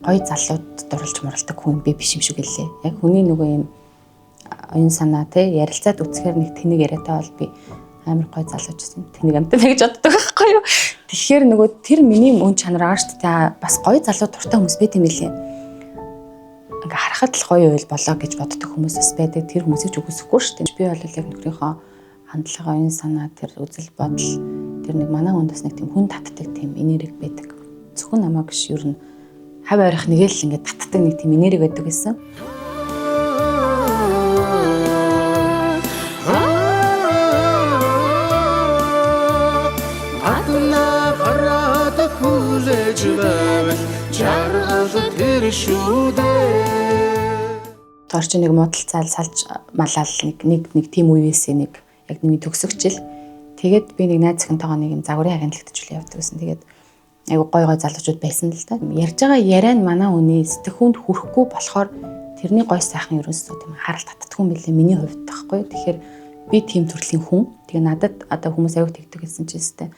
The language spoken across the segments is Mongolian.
гоё залууд дурлж муралдаг хүн би биш юм шиг гэлээ. Яг хүний нөгөө юм оюун санаа те ярилцаад үцхээр нэг тэнийг яриатай бол би амар гоё залууч гэсэн. Тэнийг амтан гэж боддог байхгүй юу? Тэгэхээр нөгөө тэр миний мөн чанар байгаа шүү дээ. Бас гоё залуу дуртай хүмүүс байт юм билээ. Ингээ харахад л гоё байл болоо гэж боддог хүмүүс бас байдаг. Тэр хүмүүсийг ч үгүйсэхгүй шүү дээ. Би бол яг нөхрийнхөө хандлага, оюун санаа, тэр үзэл бодол, тэр нэг манай хүнд бас нэг тийм хүн татдаг тийм энерги байдаг. Зөвхөн намайг биш ер нь хав ойрох нэг л ингээ татдаг нэг тийм энерги байдаг гэсэн. Торч нэг муудалцаал салж малаал нэг тийм үеэс нэг яг нэг төгсөгчл. Тэгээд би нэг найз захынтойгоо нэг юм загварын агентлагтжүүл явдаг гэсэн. Тэгээд айгу гой залуучууд байсан л да. Ярьж байгаа яриа нь манай хүний сэтгэхүйнд хүрэхгүй болохоор тэрний гой сайхан ерөөсөө тийм харалт татдаг юм билээ миний хувьд таахгүй. Тэгэхээр би тийм төрлийн хүн. Тэгээ надад одоо хүмүүс аяг тэгдэг гэсэн чинь өстэй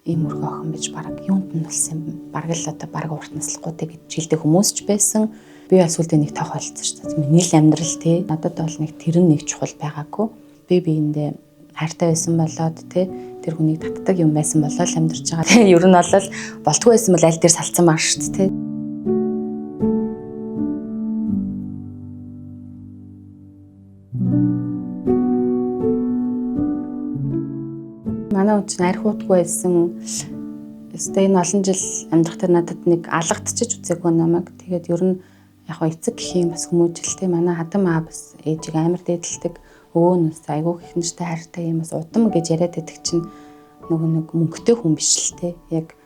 ийм өргө охин байж баг юунд нь болсон юм. Бараг л одоо бараг урт наслахгүй гэж жилдэг хүмүүс ч байсан. Би бас үлдээ нэг тоох ойлцсон шүү дээ. Миний л амьдрал тий. Надад бол нэг тэр нэг чухал байгаагүй. Би биендээ хайртай байсан болоод тий тэр хүнийг татдаг юм байсан болол амьдарч байгаа. Тий ер нь бол болтгүй байсан бол аль дээр салцсан маа шүү дээ тий. Манай хүн чинь арх уутгүй байсан. Өстэй энэ олон жил амьдрах тэр надад нэг алгадчихж үзээгүй намайг. Тэгээд ер нь яг эцэг гэх юм бас хүмүүжлтэй манай хадам аа бас ээжийг амар дээдэлдэг. Өвөө нь бас айгүй их нэртэй хайртай юм бас удам гэж яриад байдаг чинь нөгөө нэг мөнгөтэй хүн биш л те. Яг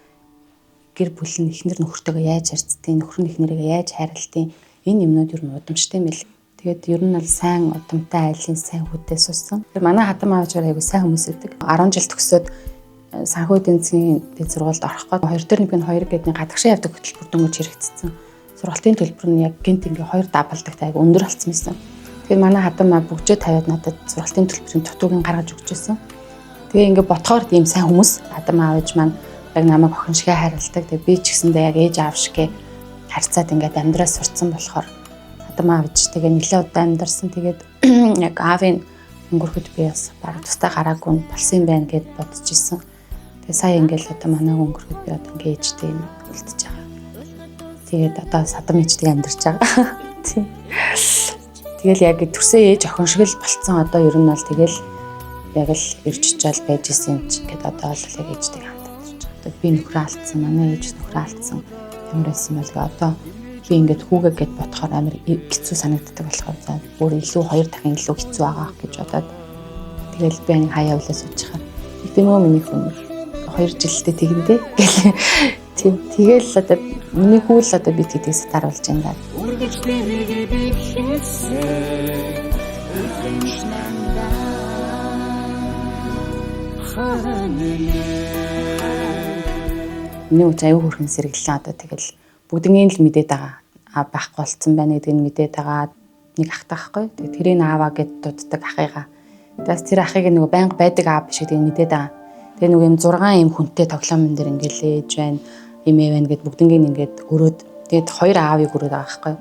гэр бүл нь эхнэр нөхөртөөгөө яаж харьцдаг, нөхөр нь эхнэрийгээ яаж хайрлдаг энэ юмнууд ер нь удамштай юм л. Тэгээд ер нь бол сайн удамтай айлын сайн хүдээ суусан. Тэр манай хадам аавч айгүй сайн хүмүүс байдаг. 10 жил төгсөөд санхүү эдийн засгийн дэд сургуульд орох гээд 2/2 гэдэг нэг гадагшаа явдаг хөтөлбөр дөнгөж хэрэгцсэн. Сургалтын төлбөр нь яг гинт ингээ 2 давалдаг айгүй өндөр болсон юмсан. Тэгээд манай хадам аа бүгжээ тавиад надад сургалтын төлбөрийн дутуугийн гаргаж өгч байсан. Тэгээ ингээ ботхоор ийм сайн хүмүүс хадам аавж маань яг намайг охин шигээ хайрладаг. Тэгээ би ч гэсэндээ яг ээж аав шигээ харьцаад ингээд амьдраа сурцсан болохоор хадам аавж тэгээ нэлээд удаа амьдарсан. Тэгээд яг аавын өнгөрөхөд би бас бараг тустай гараагүй болсон юм байна гэд бодож исэн. Тэгээ сая ингээл одоо манай өнгөрөхөд би одоо ингээ ээжтэй юм үлдчихэж байгаа. Тэгээд одоо садам ээжтэй амьдарч байгаа. Тийм. Тэгэл яг төрсөн ээж охин шиг л болцсон. Одоо ер нь бол тэгэл яг л ирччихэл байж исэн юм чи гэдэг одоо бол яг ээжтэй хамт амьдарч байгаа. Би нөхрөө алдсан, манай ээж нөхрөө алдсан. Ямар байсан бэ гээ одоо би ингээд хүүгээ гэд бодохоор амар хэцүү санагддаг болохоор за өөр илүү 2 дахин илүү хэцүү байгаа гэж бодоод тэгэл би нэг хаяа үлээ суучихаар. Тэгтээ мөө миний хүн 2 жилдээ тэгэндээ гэл тийм тэгэл одоо миний хүү л одоо би гэдгээс даруулж байна. Миний үе аюу хөрхэн сэргэлэн одоо тэгэл бүгднийг л мэдээд байгаа. Байхгүй болцсон байна гэдгийг мэдээд байгаа. Нэг ах таахгүй. Тэгээд тэрийг ааваа гэд дууддаг ахыгаа. Тэгээс тэр ахыг нөгөө байнга байдаг аав биш гэдгийг мэдээд байгаа. Тэгээ нөгөө юм 6 юм хүнтэй тоглоомн дээр ингээл ээж байна, эмээ байна гэд бүгднийг ингээд өрөөд тэгээд 2 аавыг өрөөд байгаа байхгүй.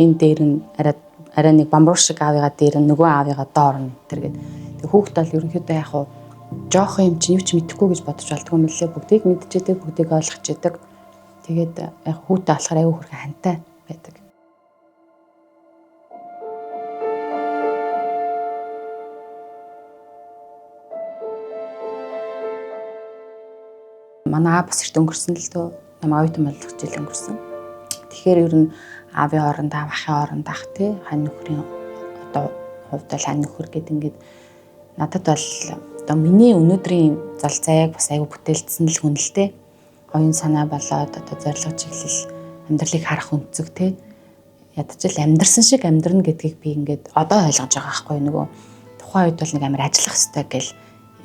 Энэ дээр нь арай нэг бамбуур шиг аавыгаа дээр нь нөгөө аавыгаа доор нь тэр гээд. Тэг хүүхэд бол ерөнхийдөө яг хуу жоох юм чинь юу ч мэдэхгүй гэж бодож болдгоо юм лээ. Бүгдийг мэдчихэдэг, бүгдийг ойлгочихдаг. Тэгээд яг хүүтэй болохоор аюу хөрхөн хантай байдаг. Манай аав бас эрт өнгөрсөн л дөө. Намайг оюутан болох жил өнгөрсөн. Тэгэхээр ер нь аавын хооронд аав ахын хооронд ах тий хань нөхрийн одоо хувьд бол хань нөхөр гэдэг ингээд надад бол одоо миний өнөөдрийн зал заяаг бас аюу бүтээлдсэн л хүн л дээ. Оюун санаа болоод одоо зорилго чиглэл амьдралыг харах өнцөг тий ядаж л амьдрсан шиг амьдрна гэдгийг би ингээд одоо ойлгож байгаа байхгүй нөгөө тухайн үед бол нэг амар ажиллах хэрэгтэй гэл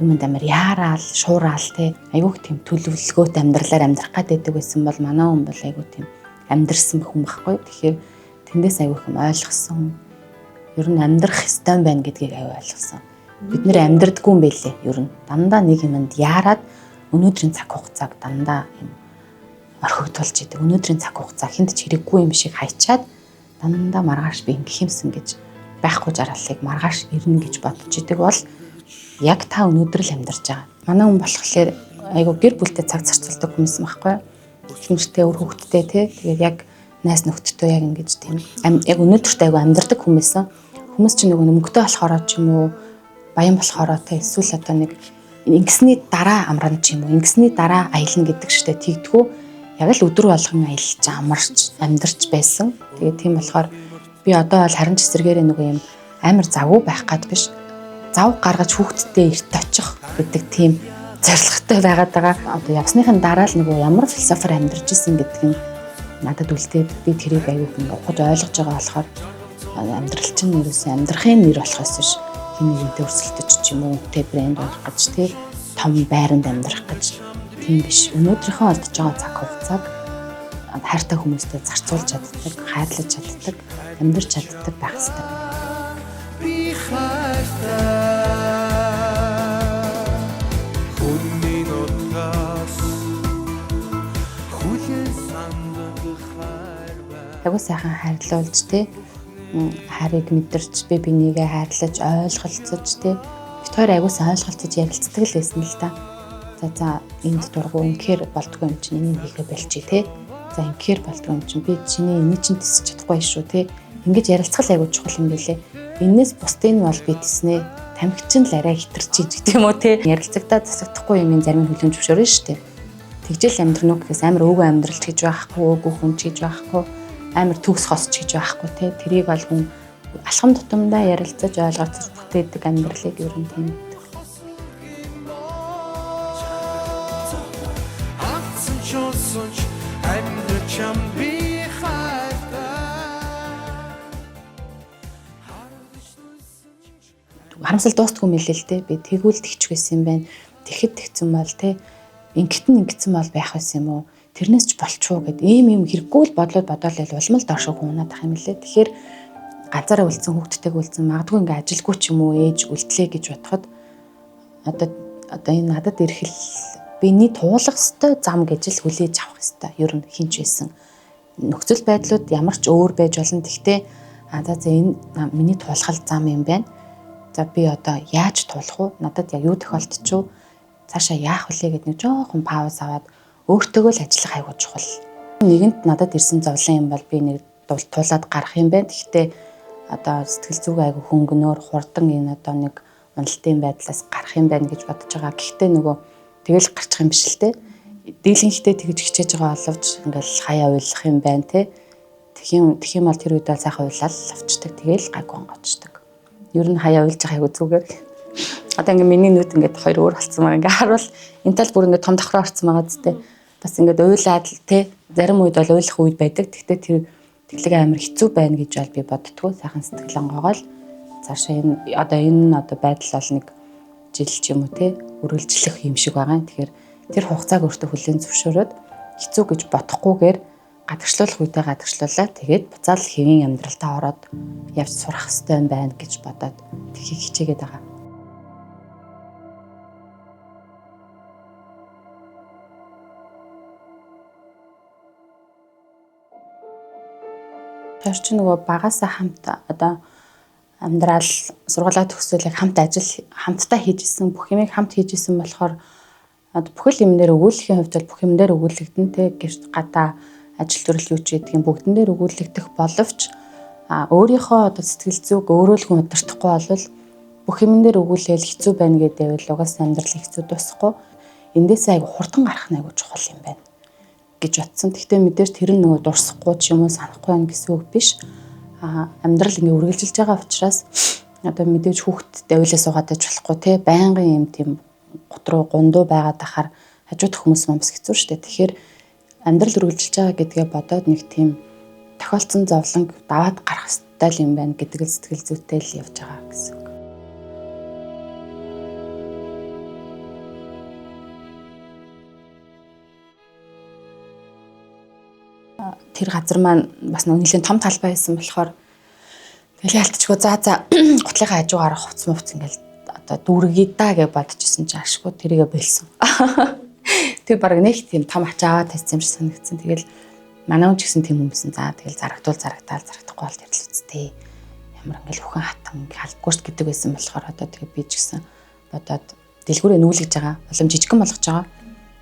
юмд амар яараал шуураал тий аюух тийм төлөвлөгөөт амьдралаар амьдрах гэдэг байсан бол манай хүн бол аюу тийм амьдрсан хүн байхгүй. Тэгэхээр тэндээс аюух юм ойлгосон. Ер нь амьдрах ёстой байна гэдгийг аюу ойлгосон. Бид нэр амьдрдаггүй юм байлээ ер нь. Дандаа нэг юмд яарад өнөөдрийн цаг хугацааг дандаа юм орхигдуулж идэг. Өнөөдрийн цаг хугацаа хүнд ч хэрэггүй юм шиг хайчаад дандаа маргааш би ингэх юмсан гэж байхгүй жаргалыг маргааш ирнэ гэж бодож идэг бол яг та өнөөдөр л амьдарч байгаа. Манай хүн болохоор айгу гэр бүлтэй цаг зарцуулдаг хүмүүс байхгүй. Хэмжтэй өр хөвгттэй тий. Тэгээд яг найз нөхдөдөө яг ингэж тийм яг өнөөдөрт айгу амьдардаг хүмүүс. Хүмүүс чинь нөгөө мөнгөтэй болохоор ч юм уу баян болохоор тий эсвэл одоо нэг ингэсний дараа амрана ч юм уу ингэсний дараа аялна гэдэг штэ тэгдэггүй яг л өдөр болгон аялж амарч амьдарч байсан. Тэгээд тийм болохоор би одоо бол харин ч эсэргээрээ нөгөө юм амар завгүй байх гад биш. Зав гаргаж хүүхдтэй эрт очих гэдэг тийм зорилготой байгаад байгаа. Одоо явсныхын дараа л нөгөө ямар философор амьдарч исэн гэдэг нь надад үлдээд би тэрийг аягүй хүн ухаж ойлгож байгаа болохоор амьдрал чинь ерөөсөө амьдрахын нэр болохоос биш хин нэгэнтэй өрсөлдөж ч юм уу тэ брэнд болох гэж тий том байранд амьдрах гэж тийм биш. Өнөөдрийнхөө олдож байгаа цаг хугацааг хайртай хүмүүстэй зарцуулж чаддаг, хайрлаж чаддаг, амьдарч чаддаг байх хэрэгтэй. Би хайртай хүний нутгаас хүлэн сандах хайр агуу сайхан хайрлуулж тий хайрыг мэдэрч би бинийгээ хайрлаж ойлголцож тий битгаар агуу сайн ойлголцож ярилцдаг л байсан л да. За энд дургу инхээр болдгоо юм чинь энийг хийхэ болчих тий. За инхээр болдгоо юм чинь би чиний энийг чинь тисэж чадахгүй шүү тий. Ингэж ярилцгал агуу чухал юм билэ. Энээс бусдын нь бол би тиснэ. Тамхичин л арай хитэрчиж гэдэг юм уу тий. Ярилцагдаад засагдахгүй юм зарим нь хүлэн зөвшөөрнө шүү дээ. Тэгжэл амьдрнуу гэхээс амар өвгөө амьдралч гэж байхгүй, өвгөө хүн ч гэж байхгүй, амар төгс хосч гэж байхгүй тий. Тэрийг бол хүн алхам тутамдаа ярилцаж ойлгоцож бүтээдэг амьдралыг ер нь тийм. Харамсал дуустгүй мэлээ л дээ. Би тэгвэл тэгчих байсан юм байна. Тэгэхэд тэгсэн бол те ингэсэн бол байх байсан юм уу? Тэрнээс ч болчихоо гэд ийм хэрэггүй л бодлоод бодоол улмал доршоо хүнаад ах юм лээ. Тэгэхээр ганцаараа үлдсэн хүүхдтэйг үлдсэн магадгүй ингээ ажилгүй ч юм уу ээж үлдлээ гэж бодоход одоо энэ надад ирэхэл биний туулах ёстой зам гэж л хүлээж авах ёстой. Ер нь хинч байсан. Нөхцөл байдлууд ямар ч өөр байж болно. Гэхдээ за энэ миний туулах зам юм байна. За би одоо яаж туулах вэ? Надад яг юу тохиолдчих вэ? Цаашаа яах вэ гэд нэг жоохон пауз аваад өөртөөгөө л ажиллах айгуу чухал. Нэгэнт надад ирсэн зовлон юм бол би нэг туулаад гарах юм байна. Гэхдээ одоо сэтгэл зүг айгуу хөнгөнөөр хурдан энэ одоо нэг уналтын байдлаас гарах юм байна гэж бодож байгаа. Гэхдээ нөгөө тэгэл гарчих юм биш л те. Дийлэнхтэй тэгж хичээж байгаа боловч ингээл хаяа уйлах юм байна те. Тэгэх юм бол тэр үед бол сайхан уйлал авчдаг. Тэгэл гайгүй онгоцдог. Ер нь хаяа уйлж байгаа айгуу зүгээр. Одоо ингээ миний нүд ингээд хоёр өөр болсон маа ингээ харуул энэ тал бүр ингээ том давхраа орсон байгаа зү. Бас ингээд уйлаад те зарим үед бол уйлах үед байдаг. Гэхдээ тэр тэглэг амар хэцүү байна гэж бол би боддгоо. Сайхан сэтгэл онгоогоол цаашаа энэ байдал бол нэг жил ч юм уу те үргэлжлэх юм шиг байгаа. Тэгэхээр тэр хугацааг өөртөө хүлээн зөвшөөрөөд хэцүү гэж бодохгүйгээр гадагшлуулах үедээ гадагшлуулаад тэгээд буцаал хэвийн амьдралтаа ороод явж сурах хэрэгтэй юм байна гэж бодоод тхийг хичээгээд байгаа. Тэр чинь нөгөө багасаа хамт одоо амьдрал сургуулаа төгсөөл яг хамтдаа хийж исэн бүх юмыг хамт хийж исэн болохоор бүхэл юмнээр өгүүлэхийн хувьд бол бүх юмнээр өгүүлэгдэн те гэрт гадаа ажил төрөл юу ч гэдэг юм бүгдэн дээр өгүүлэгдэх боловч өөрийнхөө одоо сэтгэл зүг өөрөө л хүн удирдахгүй болвол бүх юмнээр өгүүлээл хэцүү байна гэдэг байвал угаасаа амьдрал хэцүү дуусахгүй эндээсээ айгу хурдан гарах нь айгу чухал юм байна гэж бодсон. Гэхдээ мэдээж тэр нь нөгөө дурсахгүй ч юм уу санахгүй байх гэсэн үг биш. Амьдрал ингээ үргэлжилж байгаа учраас одоо мэдээж хүүхдтэй уйлаа суугаад байж болохгүй те байнгын юм тийм готруу гундуу байгаад ахаар хажууд хүмүүс бас хэцүү шттэ. Тэгэхээр амьдрал үргэлжилж байгаа гэдгээ бодоод нэг тийм тохиолдсон зовлонг даваад гарах хэрэгтэй юм байна гэдэг л сэтгэл зүйтэй л явж байгаа гэсэн үг. Тэр газар маань бас нэлээд том талбай байсан болохоор тэгэл ялтчгүй за гутлынхаа хажуугаар хувц мувц ингээл одоо дүүргий даа гэж бодож исэн чи ашгүй тэрийгэ болсон. Тэгээ баг нэг тийм том ачаа тавьсан юм шиг санагдсан. Тэгэл манай хүн ч гэсэн тийм юмсэн. За тэгэл зарагдахгүй бол тэрл үсттэй. Ямар ингээл бүхэн хатан халдгүй ш гэдэг байсан болохоор одоо тэгээ би ч гэсэн бодоод дэлгүүрээ нүүлгэж байгаа. Улам жижигхэн болгож байгаа.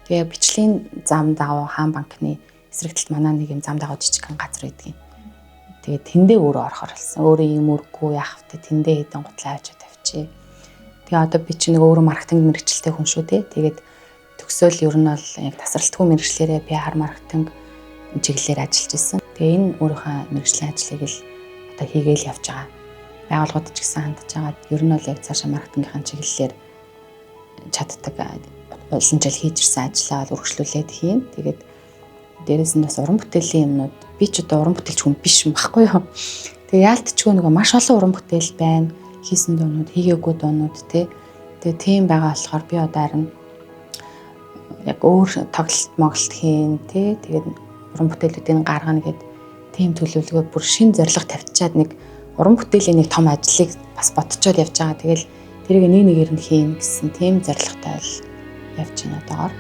Тэгээ бичлэгийн зам дагуу хаан банкны эсрэг талд манай нэг юм зам дагуу жижигхэн газар байдгийн. Тэгээ тэндээ өөрөө орохоор болсон. Өөрөө юм өргөгүй яах вэ? Тэндээ хэдэн гутлаа авч тавьчих. Тэгээ одоо би чи нэг өөрөө маркетинг мэргэжилтэй хүн шүү дээ. Тэгээд төгсөөл ер нь бол яг тасралтгүй мэргэжлэрээ PR маркетинг чиглэлээр ажиллаж исэн. Тэгээ энэ өөрийнхөө мэргэжлийн ажлыг л одоо хийгээл явж байгаа. Байгууллагууд ч гэсэн хандж байгаа. Ер нь бол яг цаашаа маркетингийн чиглэлээр чаддаг олон жил хийж ирсэн ажлаа бол үргэлжлүүлээд хийн. Тэгээд дээрээс нь бас уран бүтээлийн юмнууд би ч одоо уран бүтээлч хүн биш юм баггүй юу. Тэгээ яалтчгүй нөгөө маш олон уран бүтээл байна. Хийсэн дуунууд, хийгээгүй дуунууд тэгээ тийм байгаа болохоор би одоо харин яг өөр тоглолт моголт хийн тэгээд уран бүтээлүүдийн гаргана гэд тийм төлөвлөгөө бүр шин зорилго тавьчаад нэг уран бүтээлийн нэг том ажлыг бас бодцоод явж байгаа. Тэгэл тэрийг нэг нэгээр нь хийн гэсэн тийм зорилготой л явж байна одоогоор.